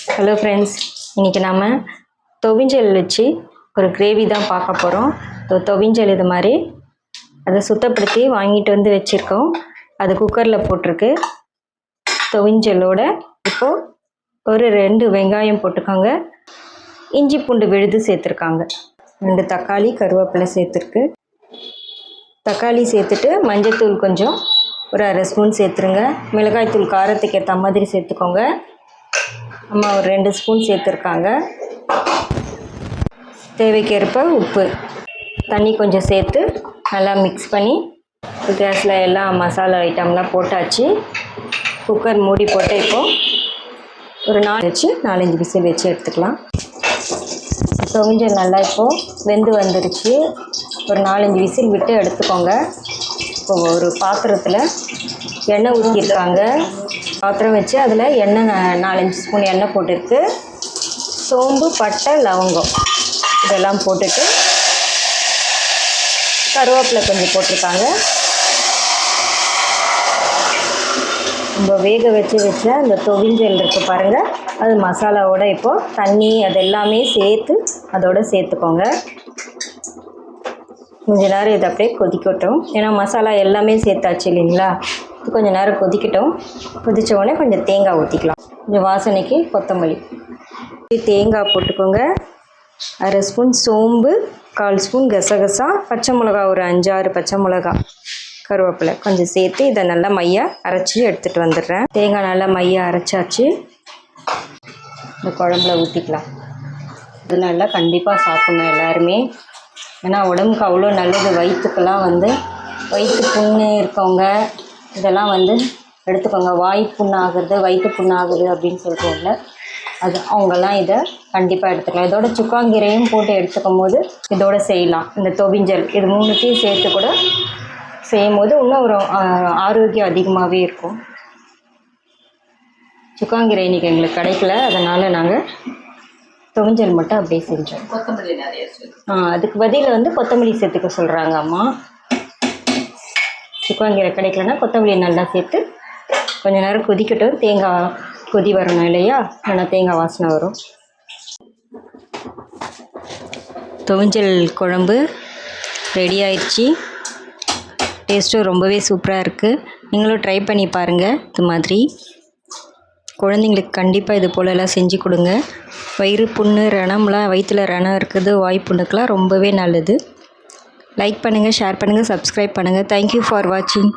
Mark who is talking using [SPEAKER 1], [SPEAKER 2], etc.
[SPEAKER 1] Hello friends, இன்றைக்கி நாம் துவிஞ்சல் வச்சு ஒரு கிரேவி தான் பார்க்க போகிறோம். துவிஞ்சல் இது மாதிரி அதை சுத்தப்படுத்தி வாங்கிட்டு வந்து வச்சுருக்கோம். அது குக்கரில் போட்டிருக்கு. துவிஞ்சலோட இப்போது ஒரு 2 வெங்காயம் போட்டுக்கோங்க. இஞ்சி பூண்டு விழுது சேர்த்துருக்காங்க. 2 தக்காளி, கருவேப்பிலை சேர்த்துருக்கு. தக்காளி சேர்த்துட்டு மஞ்சத்தூள் கொஞ்சம் ஒரு 1/2 ஸ்பூன் சேர்த்துருங்க. மிளகாய்த்தூள் காரத்துக்கு ஏற்ற மாதிரி சேர்த்துக்கோங்க. அம்மா ஒரு 2 ஸ்பூன் சேர்த்துருக்காங்க. தேவைக்கேற்ப உப்பு, தண்ணி கொஞ்சம் சேர்த்து நல்லா மிக்ஸ் பண்ணி கேஸில் எல்லாம் மசாலா ஐட்டம்லாம் போட்டாச்சு. குக்கர் மூடி போட்டு இப்போது ஒரு 4-5 விசில் வச்சு எடுத்துக்கலாம். துவிஞ்சல் நல்லா இப்போது வெந்து வந்துருச்சு. ஒரு 4-5 விசில் விட்டு எடுத்துக்கோங்க. இப்போ ஒரு பாத்திரத்தில் எண்ணெய் ஊற்றிருக்காங்க. பாத்திரம் வச்சு அதில் எண்ணெய் 4-5 ஸ்பூன் எண்ணெய் போட்டுருக்கு. சோம்பு, பட்டை, லவங்கம் இதெல்லாம் போட்டுட்டு கருவேப்பிலை கொஞ்சம் போட்டிருக்காங்க. நம்ம வேக வச்சு அந்த துவிஞ்சல் இருக்குது பாருங்கள், அது மசாலாவோட இப்போது தண்ணி அது எல்லாமே சேர்த்து அதோடு சேர்த்துக்கோங்க. கொஞ்ச நேரம் இதை அப்படியே கொதிக்கட்டும். ஏன்னா மசாலா எல்லாமே சேர்த்தாச்சு இல்லைங்களா. கொஞ்சம் நேரம் கொதிக்கட்டும். கொதித்த உடனே கொஞ்சம் தேங்காய் ஊற்றிக்கலாம். கொஞ்சம் வாசனைக்கு கொத்தமல்லி, தேங்காய் போட்டுக்கோங்க. 1/2 ஸ்பூன் சோம்பு, 1/4 ஸ்பூன் கசகசா, பச்சை மிளகா ஒரு 5-6 பச்சை மிளகா, கருவேப்பிலை கொஞ்சம் சேர்த்து இதை நல்லா மையாக அரைச்சி எடுத்துகிட்டு வந்துடுறேன். தேங்காய் நல்லா மையாக அரைச்சாச்சு. இந்த குழம்புல ஊற்றிக்கலாம். இது நல்லா கண்டிப்பாக சாப்பிட்ணும் எல்லாருமே. ஏன்னா உடம்புக்கு அவ்வளோ நல்லது. வயிற்றுக்கெல்லாம் வயிற்று புண்ணு இருக்கவங்க இதெல்லாம் எடுத்துக்கோங்க. வாய் புண்ணாகிறது, வயிற்று புண்ணாகுது அப்படின்னு சொல்கிறோம்ல, அது அவங்கெல்லாம் இதை கண்டிப்பாக எடுத்துக்கலாம். இதோட சுக்காங்கீரையும் போட்டு எடுத்துக்கும் போது இதோடு செய்யலாம். இந்த துவிஞ்சல் இது 3த்தையும் சேர்த்து கூட செய்யும் போது இன்னும் ஒரு ஆரோக்கியம் அதிகமாகவே இருக்கும். சுக்காங்கீரை இன்றைக்கி எங்களுக்கு கிடைக்கல, அதனால் நாங்கள் துவிஞ்சல் மட்டும் அப்படியே செஞ்சோம்.
[SPEAKER 2] கொத்தமல்லி நிறைய
[SPEAKER 1] அதுக்கு பதில் கொத்தமல்லி சேர்த்துக்க சொல்கிறாங்க அம்மா. சுக்காங்கீரை கிடைக்கலன்னா கொத்தமல்லி நல்லா சேர்த்து கொஞ்ச நேரம் கொதிக்கட்டும். தேங்காய் கொதி வரணும் இல்லையா, ஆனால் தேங்காய் வாசனை வரும். துவிஞ்சல் குழம்பு ரெடி ஆயிடுச்சு. டேஸ்ட்டும் ரொம்பவே சூப்பராக இருக்குது. நீங்களும் ட்ரை பண்ணி பாருங்கள். இது மாதிரி குழந்தைங்களுக்கு கண்டிப்பாக இது போலலாம் செஞ்சு கொடுங்க. வயிறு புண்ணு, ரணம்லாம், வயிற்றில் ரணம் இருக்குது, வாய் புண்ணுக்கெலாம் ரொம்பவே நல்லது. லைக் பண்ணுங்கள், ஷேர் பண்ணுங்கள், சப்ஸ்கிரைப் பண்ணுங்கள். தேங்க்யூ ஃபார் வாட்சிங்.